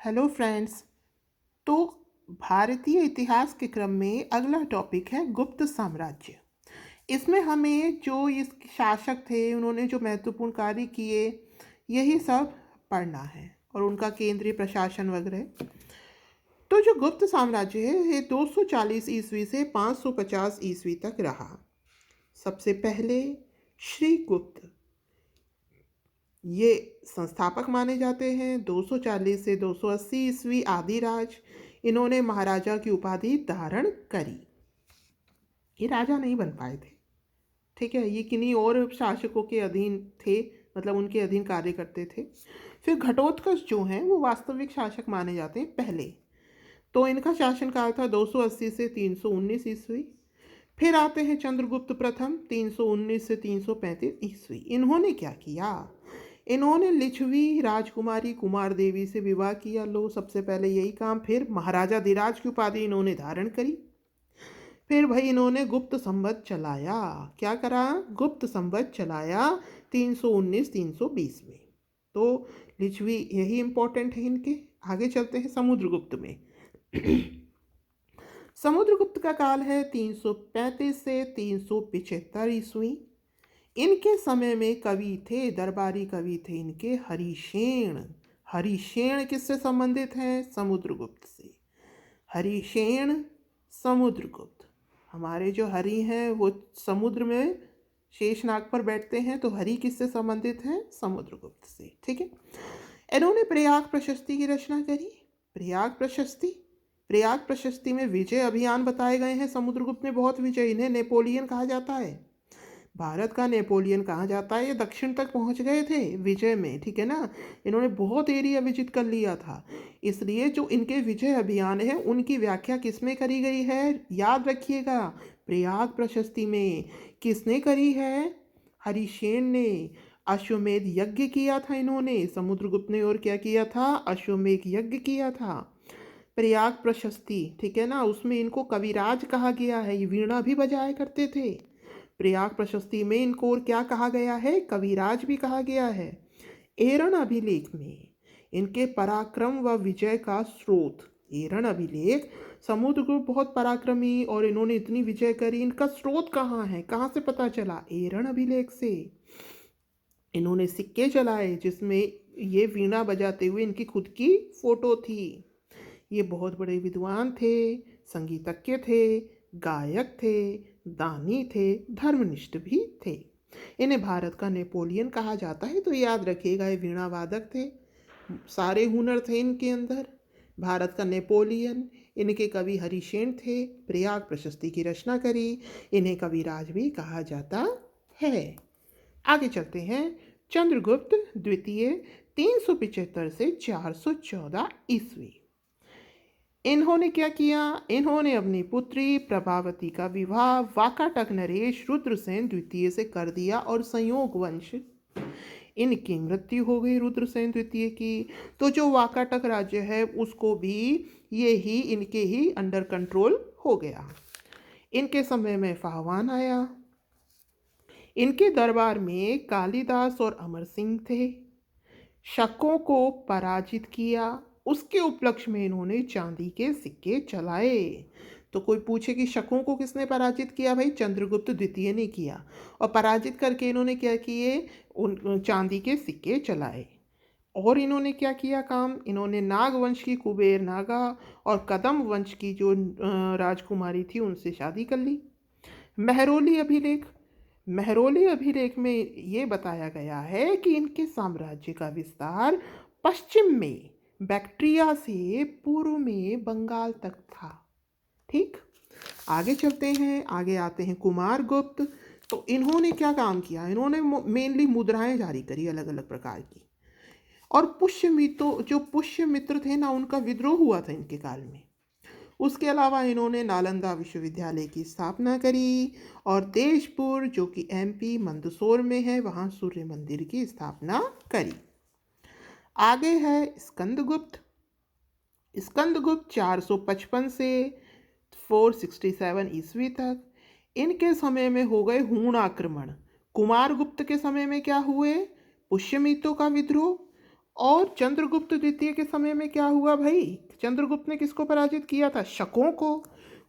Hello friends. तो भारतीय इतिहास के क्रम में अगला टॉपिक है गुप्त साम्राज्य। इसमें हमें जो इस शासक थे उन्होंने जो महत्वपूर्ण कार्य किए यही सब पढ़ना है और उनका केंद्रीय प्रशासन वगैरह। तो जो गुप्त साम्राज्य है ये 240 ईस्वी से 550 ईस्वी तक रहा। सबसे पहले श्रीगुप्त ये संस्थापक माने जाते हैं। 240 से 280 ईस्वी आदिराज, इन्होंने महाराजा की उपाधि धारण करी। ये राजा नहीं बन पाए थे, ठीक है, ये किन्हीं और शासकों के अधीन थे, मतलब उनके अधीन कार्य करते थे। फिर घटोत्कच जो हैं वो वास्तविक शासक माने जाते हैं पहले। तो इनका शासनकाल था 280 से 319 ईस्वी। फिर आते हैं चंद्रगुप्त प्रथम 319 से 335 ईस्वी। इन्होंने क्या किया? इन्होंने लिच्छवी राजकुमारी कुमार देवी से विवाह किया। लो, सबसे पहले यही काम। फिर महाराजा धीराज की उपाधि इन्होंने धारण करी। फिर भाई इन्होंने गुप्त संवत चलाया। क्या करा? गुप्त संवत चलाया 319-320 में। तो लिच्छवी यही इंपॉर्टेंट है इनके। आगे चलते हैं समुद्रगुप्त में। समुद्रगुप्त का काल है 335 से 375 ईस्वी। इनके समय में कवि थे, दरबारी कवि थे इनके हरिशेन। हरिशेन किससे संबंधित हैं? समुद्रगुप्त से। हरिशेन, समुद्रगुप्त। हमारे जो हरि हैं वो समुद्र में शेषनाग पर बैठते हैं, तो हरि किससे संबंधित हैं? समुद्रगुप्त से, ठीक है। इन्होंने प्रयाग प्रशस्ति की रचना करी। प्रयाग प्रशस्ति में विजय अभियान बताए गए हैं। समुद्रगुप्त ने बहुत विजय, इन्हें नेपोलियन कहा जाता है। भारत का नेपोलियन कहा जाता है। ये दक्षिण तक पहुंच गए थे विजय में, ठीक है ना। इन्होंने बहुत एरिया विजिट कर लिया था। इसलिए जो इनके विजय अभियान है उनकी व्याख्या किसमें करी गई है? याद रखिएगा, प्रयाग प्रशस्ति में। किसने करी है? हरिशेन ने। अश्वमेध यज्ञ किया था इन्होंने, समुद्रगुप्त ने। और क्या किया था? अश्वमेध यज्ञ किया था। प्रयाग प्रशस्ति, ठीक है ना, उसमें इनको कविराज कहा गया है। ये वीणा भी बजाया करते थे। प्रयाग प्रशस्ति में इनको और क्या कहा गया है? कविराज भी कहा गया है। एरण अभिलेख में इनके पराक्रम व विजय का स्रोत। एरण अभिलेख, समुद्रगुप्त बहुत पराक्रमी और इन्होंने इतनी विजय करी, इनका स्रोत कहाँ है? कहाँ से पता चला? एरण अभिलेख से। इन्होंने सिक्के चलाए जिसमें ये वीणा बजाते हुए इनकी खुद की फोटो थी। ये बहुत बड़े विद्वान थे, संगीतज्ञ थे, गायक थे, दानी थे, धर्मनिष्ठ भी थे। इन्हें भारत का नेपोलियन कहा जाता है। तो याद रखिएगा, ये वीणा वादक थे, सारे हुनर थे इनके अंदर। भारत का नेपोलियन। इनके कवि हरिशेन थे। प्रयाग प्रशस्ति की रचना करी। इन्हें कविराज भी कहा जाता है। आगे चलते हैं। चंद्रगुप्त द्वितीय 375 से 414 ईस्वी। इन्होंने क्या किया? इन्होंने अपनी पुत्री प्रभावती का विवाह वाकाटक नरेश रुद्रसेन द्वितीय से कर दिया और संयोग वंश, इनकी मृत्यु हो गई रुद्रसेन द्वितीय की। तो जो वाकाटक राज्य है उसको भी ये ही इनके ही अंडर कंट्रोल हो गया। इनके समय में फाहवान आया। इनके दरबार में कालिदास और अमर सिंह थे। शकों को पराजित किया। उसके उपलक्ष्य में इन्होंने चांदी के सिक्के चलाए। तो कोई पूछे कि शकों को किसने पराजित किया? भाई चंद्रगुप्त द्वितीय ने किया। और पराजित करके इन्होंने क्या किए? उन चांदी के सिक्के चलाए। और इन्होंने क्या किया काम? इन्होंने नाग वंश की कुबेर नागा और कदम वंश की जो राजकुमारी थी उनसे शादी कर ली। महरौली अभिलेख। महरौली अभिलेख में ये बताया गया है कि इनके साम्राज्य का विस्तार पश्चिम में बैक्ट्रिया से पूर्व में बंगाल तक था। ठीक, आगे चलते हैं। आगे आते हैं कुमार गुप्त। तो इन्होंने क्या काम किया? इन्होंने मेनली मुद्राएं जारी करी अलग अलग प्रकार की। और पुष्य मित्र थे ना, उनका विद्रोह हुआ था इनके काल में। उसके अलावा इन्होंने नालंदा विश्वविद्यालय की स्थापना करी और देशपुर जो कि एमपी मंदसौर में है वहाँ सूर्य मंदिर की स्थापना करी। आगे है स्कंदगुप्त। स्कंदगुप्त 455 से 467 ईस्वी तक। इनके समय में हो गए हूण आक्रमण। कुमार गुप्त के समय में क्या हुए? पुष्यमित्रों का विद्रोह और चंद्रगुप्त द्वितीय के समय में क्या हुआ भाई? चंद्रगुप्त ने किसको पराजित किया था? शकों को।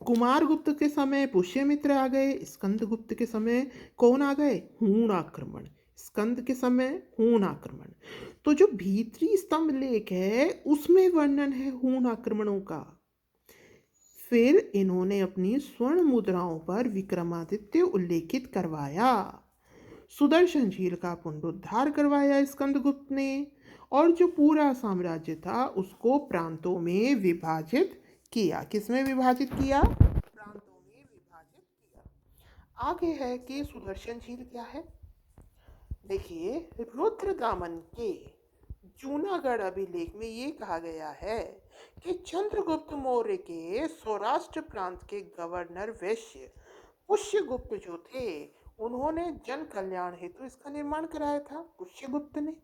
कुमारगुप्त के समय पुष्यमित्र आ गए। स्कंदगुप्त के समय कौन आ गए? हूण आक्रमण। स्कंद के समय हूण आक्रमण। तो जो भीतरी स्तंभ लेख है उसमें वर्णन है हूण आक्रमणों का। फिर इन्होंने अपनी स्वर्ण मुद्राओं पर विक्रमादित्य उल्लेखित करवाया। सुदर्शन झील का पुनरुद्धार करवाया स्कंदगुप्त ने। और जो पूरा साम्राज्य था उसको प्रांतों में विभाजित किया। किसमें विभाजित किया? प्रांतों में विभाजित किया। आगे है कि सुदर्शन झील क्या है। देखिए, रुद्रदामन के जूनागढ़ अभिलेख में ये कहा गया है कि चंद्रगुप्त मौर्य के सौराष्ट्र प्रांत के गवर्नर वैश्य पुष्यगुप्त जो थे उन्होंने जन कल्याण हेतु इसका निर्माण कराया था, पुष्यगुप्त ने।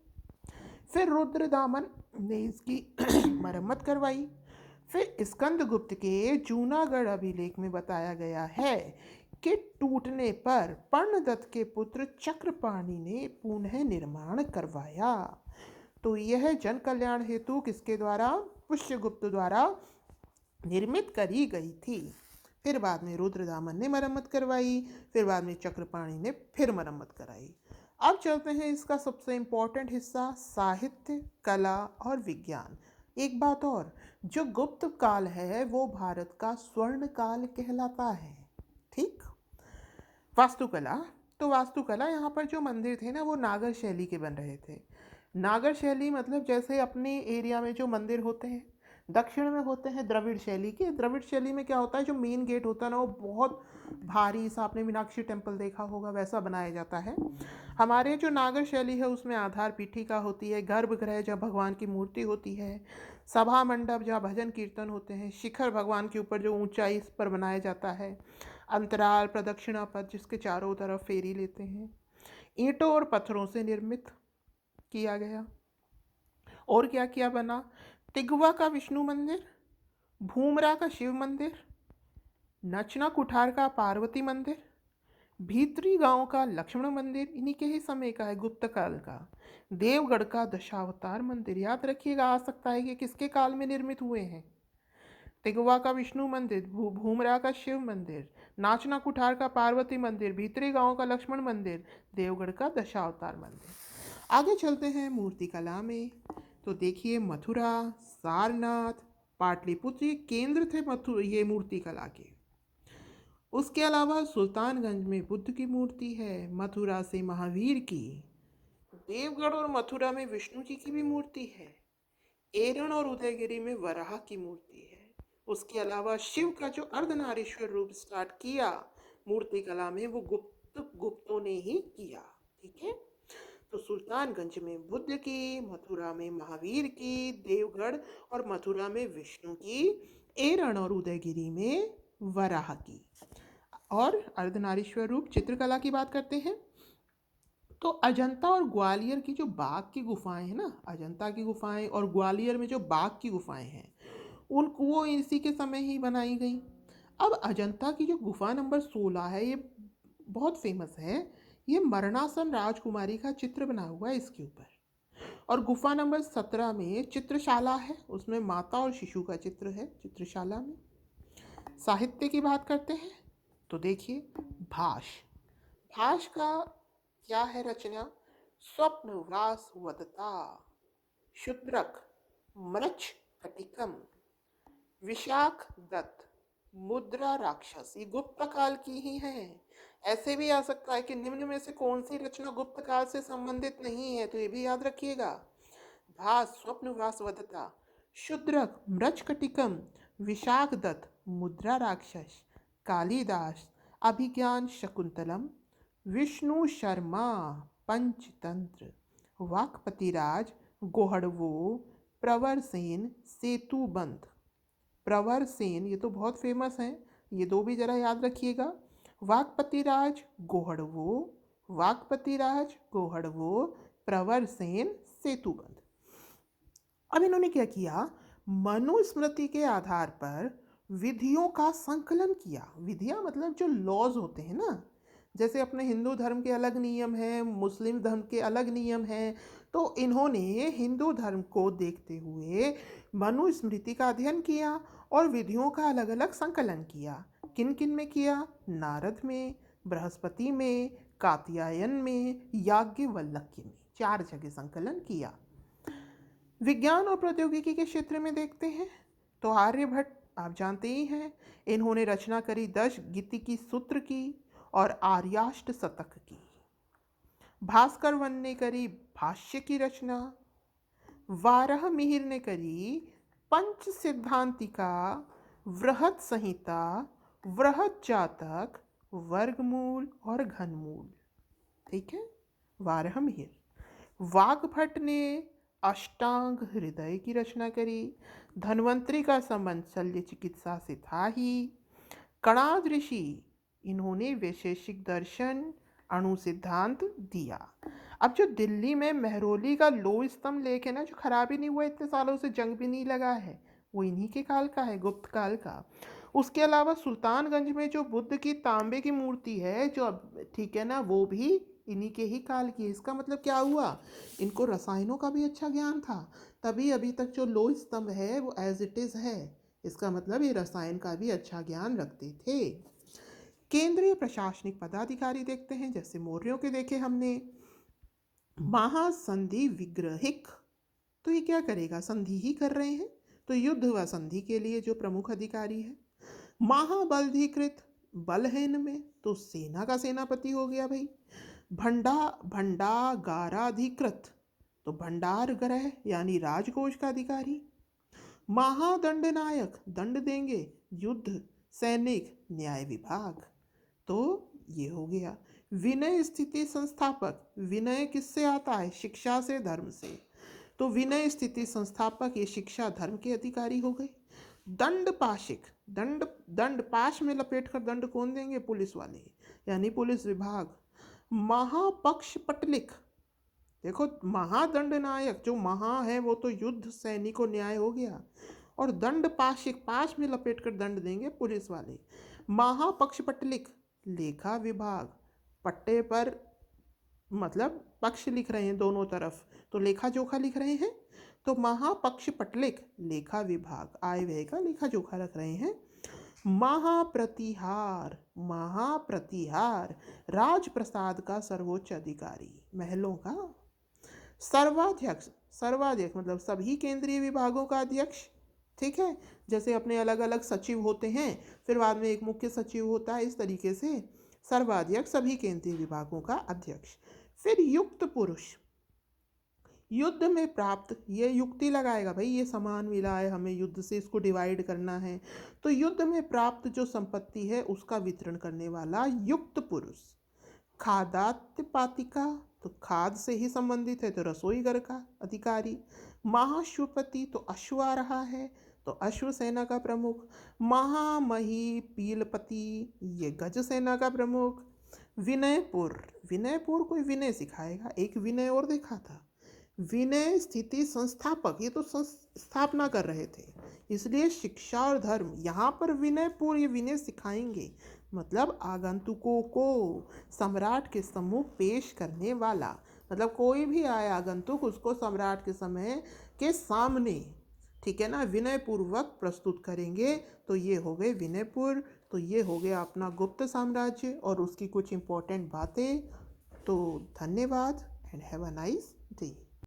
फिर रुद्रदामन ने इसकी मरम्मत करवाई। फिर स्कंदगुप्त के जूनागढ़ अभिलेख में बताया गया है कि टूटने पर पर्णदत्त के पुत्र चक्रपाणि ने पुनः निर्माण करवाया। तो यह जन कल्याण हेतु किसके द्वारा? पुष्यगुप्त द्वारा निर्मित करी गई थी। फिर बाद में रुद्रदामन ने मरम्मत करवाई। फिर बाद में चक्रपाणि ने फिर मरम्मत कराई। अब चलते हैं इसका सबसे इम्पोर्टेंट हिस्सा, साहित्य, कला और विज्ञान। एक बात और, जो गुप्त काल है वो भारत का स्वर्ण काल कहलाता है। ठीक। वास्तुकला। तो वास्तुकला, यहाँ पर जो मंदिर थे ना वो नागर शैली के बन रहे थे। नागर शैली मतलब जैसे अपने एरिया में जो मंदिर होते हैं, दक्षिण में होते हैं द्रविड़ शैली के। द्रविड़ शैली में क्या होता है, जो मेन गेट होता है ना वो बहुत भारी सा, आपने मीनाक्षी टेम्पल देखा होगा वैसा बनाया जाता है। हमारे जो नागर शैली है उसमें आधार पीठिका होती है, गर्भगृह जहाँ भगवान की मूर्ति होती है, सभा मंडप जहाँ भजन कीर्तन होते हैं, शिखर भगवान के ऊपर जो ऊंचाई पर बनाया जाता है, अंतराल, प्रदक्षिणा पथ जिसके चारों तरफ फेरी लेते हैं, ईंटों और पत्थरों से निर्मित किया गया। और क्या क्या बना? तिगवा का विष्णु मंदिर, भूमरा का शिव मंदिर, नचना कुठार का पार्वती मंदिर, भीतरी गांव का लक्ष्मण मंदिर, इन्हीं के ही समय का है, गुप्त काल का। देवगढ़ का दशावतार मंदिर, याद रखिएगा, आ सकता है कि किसके काल में निर्मित हुए हैं। तिगवा का विष्णु मंदिर, भूमरा का शिव मंदिर, नाचना कुठार का पार्वती मंदिर, भीतरी गांव का लक्ष्मण मंदिर, देवगढ़ का दशावतार मंदिर। आगे चलते हैं मूर्तिकला में। तो देखिए, मथुरा, सारनाथ, पाटलिपुत्र ये केंद्र थे ये मूर्तिकला के। उसके अलावा सुल्तानगंज में बुद्ध की मूर्ति है, मथुरा से महावीर की, देवगढ़ और मथुरा में विष्णु जी की भी मूर्ति है, एरण और उदयगिरी में वराह की मूर्ति है। उसके अलावा शिव का जो अर्धनारीश्वर रूप स्टार्ट किया मूर्तिकला में वो गुप्तों ने ही किया। ठीक है। तो सुल्तानगंज में बुद्ध की, मथुरा में महावीर की, देवगढ़ और मथुरा में विष्णु की, एरण और उदयगिरी में वराह की। और अर्धनारीश्वर रूप चित्रकला की बात करते हैं तो अजंता और ग्वालियर की जो बाघ की गुफाएं हैं ना, अजंता की गुफाएं और ग्वालियर में जो बाघ की गुफाएं हैं उनको वो इसी के समय ही बनाई गई। अब अजंता की जो गुफा नंबर 16 है ये बहुत फेमस है। ये मरणासन राजकुमारी का चित्र बना हुआ है इसके ऊपर। और गुफा नंबर 17 में चित्रशाला है, उसमें माता और शिशु का चित्र है चित्रशाला में। साहित्य की बात करते हैं तो देखिए, भाष। भाष का क्या है रचना? स्वप्न वास वदता, शूद्रक, मृच कटिकम, विशाख दत्त, मुद्रा राक्षस, ये गुप्त काल की ही है। ऐसे भी आ सकता है कि निम्न में से कौन सी रचना गुप्त काल से संबंधित नहीं है, तो ये भी याद रखिएगा। भास, स्वप्न वासवदता, शूद्रक, मृच्छकटिकम, विशाख दत्त, मुद्रा राक्षस, कालिदास, अभिज्ञान शकुंतलम, विष्णु शर्मा, पंचतंत्र, वाकपतिराज, गोहड़वो, प्रवर सेन, सेतुबंध। प्रवर सेन ये तो बहुत फेमस हैं, ये दो भी जरा याद रखिएगा। वाकपतिराज गोहड़वो, वाकपतिराज गोहड़वो, प्रवर सेन, सेतुबंध। अब इन्होंने क्या किया? मनुस्मृति के आधार पर विधियों का संकलन किया। विधियां मतलब जो लॉज होते हैं ना, जैसे अपने हिंदू धर्म के अलग नियम हैं, मुस्लिम धर्म के अलग नियम हैं, तो इन्होंने हिंदू धर्म को देखते हुए मनुस्मृति का अध्ययन किया और विधियों का अलग अलग संकलन किया। किन किन में किया? नारद में, बृहस्पति में, कात्यायन में, याज्ञवल्क्य में, 4 जगह संकलन किया। विज्ञान और प्रौद्योगिकी के क्षेत्र में देखते हैं तो आर्यभट्ट आप जानते ही हैं, इन्होंने रचना करी 10 गीतिकी सूत्र की और आर्याष्ट शतक की। भास्कर वन ने करी भाष्य की रचना। वारह मिहिर ने करी पंच सिद्धांतिका, वृहत संहिता, वृहत जातक, वर्गमूल और घनमूल। ठीक है, वारह मिहिर। वाग्भट ने अष्टांग हृदय की रचना करी। धन्वंतरी का संबंध शल्य चिकित्सा से था ही। कणाद ऋषि, इन्होंने वैशेषिक दर्शन, अणु सिद्धांत दिया। अब जो दिल्ली में मेहरौली का लो स्तंभ लेक है ना, जो खराब ही नहीं हुआ, इतने सालों से जंग भी नहीं लगा है, वो इन्हीं के काल का है, गुप्त काल का। उसके अलावा सुल्तानगंज में जो बुद्ध की तांबे की मूर्ति है, जो अब ठीक है ना, वो भी इन्हीं के ही काल की है। इसका मतलब क्या हुआ? इनको रसायनों का भी अच्छा ज्ञान था, तभी अभी तक जो लो स्तंभ है वो एज इट इज़ है। इसका मतलब ये रसायन का भी अच्छा ज्ञान रखते थे। केंद्रीय प्रशासनिक पदाधिकारी देखते हैं, जैसे मौर्यों के देखे हमने। महासंधि विग्रहिक, तो ये क्या करेगा? संधि ही कर रहे हैं, तो युद्ध व संधि के लिए जो प्रमुख अधिकारी है। महाबलाधिकृत, बलहीन में तो सेना का सेनापति हो गया भाई। भंडागाराधिकृत, तो भंडार ग्रह यानी राजकोष का अधिकारी। महादंडनायक, दंड देंगे, युद्ध, सैनिक, न्याय विभाग, तो ये हो गया। विनय स्थिति संस्थापक, विनय किससे आता है? शिक्षा से, धर्म से, तो विनय स्थिति संस्थापक ये शिक्षा धर्म के अधिकारी हो गए। दंड पाशिक, दंड पाश में लपेटकर दंड कौन देंगे? पुलिस वाले, यानी पुलिस विभाग। महापक्ष पटलिक, देखो महादंड नायक जो महा है वो तो युद्ध, सैनिक और न्याय हो गया, और दंड पाशिक, पाश में लपेटकर दंड देंगे पुलिस वाले। महापक्ष पटलिक, लेखा विभाग, पट्टे पर मतलब पक्ष लिख रहे हैं दोनों तरफ, तो लेखा जोखा लिख रहे हैं, तो महापक्ष पटलिक लेखा विभाग, आय व्यय का लेखा जोखा रख रहे हैं। महाप्रतिहार, महाप्रतिहार राजप्रसाद का सर्वोच्च अधिकारी, महलों का। सर्वाध्यक्ष, सर्वाध्यक्ष मतलब सभी केंद्रीय विभागों का अध्यक्ष। ठीक है, जैसे अपने अलग अलग सचिव होते हैं, फिर बाद में एक मुख्य सचिव होता है, इस तरीके से सर्वाध्यक्ष सभी केंद्रीय विभागों का अध्यक्ष। फिर युक्त पुरुष, युद्ध में प्राप्त, ये युक्ति लगाएगा भाई, ये सामान मिला है हमें युद्ध से, इसको डिवाइड करना है, तो युद्ध में प्राप्त जो संपत्ति है उसका वितरण करने वाला युक्त पुरुष। खादात्यपातिका, तो खाद से ही संबंधित है, तो रसोई घर का अधिकारी। महाश्वपति, तो अश्व आ रहा है, तो अश्व सेना का प्रमुख। महामही पीलपति, ये गज सेना का प्रमुख। विनयपुर, विनयपुर कोई विनय सिखाएगा, एक विनय और देखा था, विनय स्थिति संस्थापक, ये तो स्थापना कर रहे थे, इसलिए शिक्षा और धर्म, यहाँ पर विनयपुर ये विनय सिखाएंगे, मतलब आगंतुकों को सम्राट के सम्मुख पेश करने वाला, मतलब कोई भी आए आगंतुक उसको सम्राट के समय के सामने, ठीक है ना, विनयपूर्वक प्रस्तुत करेंगे, तो ये हो गए विनयपुर। तो ये हो गया अपना गुप्त साम्राज्य और उसकी कुछ इम्पोर्टेंट बातें। तो धन्यवाद and have a nice day.